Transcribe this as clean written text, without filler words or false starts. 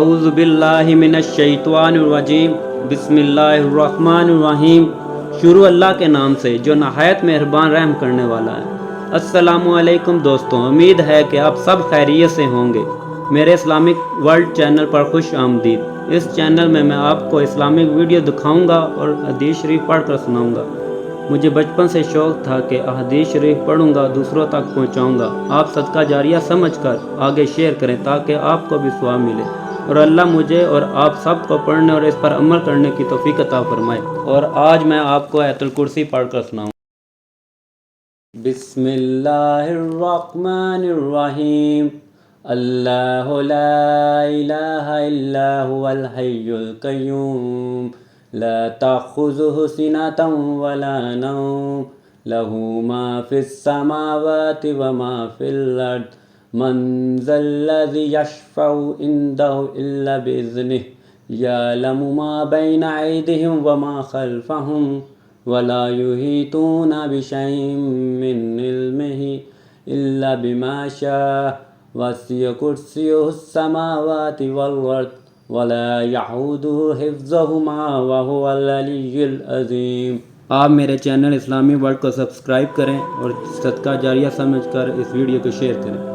اعوذ باللہ من الشیطان الرجیم بسم اللہ الرحمن الرحیم۔ شروع اللہ کے نام سے جو نہایت مہربان رحم کرنے والا ہے۔ السلام علیکم دوستوں، امید ہے کہ آپ سب خیریت سے ہوں گے۔ میرے اسلامک ورلڈ چینل پر خوش آمدید۔ اس چینل میں آپ کو اسلامک ویڈیو دکھاؤں گا اور حدیث شریف پڑھ کر سناؤں گا۔ مجھے بچپن سے شوق تھا کہ احادیث شریف پڑھوں گا، دوسروں تک پہنچاؤں گا۔ آپ صدقہ جاریہ سمجھ کر آگے شیئر کریں تاکہ آپ کو بھی ثواب ملے، اور اللہ مجھے اور آپ سب کو پڑھنے اور اس پر عمل کرنے کی توفیق عطا فرمائے۔ اور آج میں آپ کو آیت الکرسی پڑھ کر سناؤں۔ بسم اللہ الرحمن الرحیم۔ اللہ لا الہ الا هو الحی القیوم لا تأخذہ سنۃ ولا نوم لہ ما فی السماوات وما فی الارض من ذا الذی یشفع عندہ الا بإذنہ یعلم ما بین ایدیہم وما خلفہم ولا یحیطون بشیء من علمہ الا بما شاء وسع کرسیہ السماوات والارض ولا يعودہ حفظہما وہو العلی العظیم۔ آپ میرے چینل اسلامی ورلڈ کو سبسکرائب کریں اور صدقہ جاریہ سمجھ کر اس ویڈیو کو شیئر کریں۔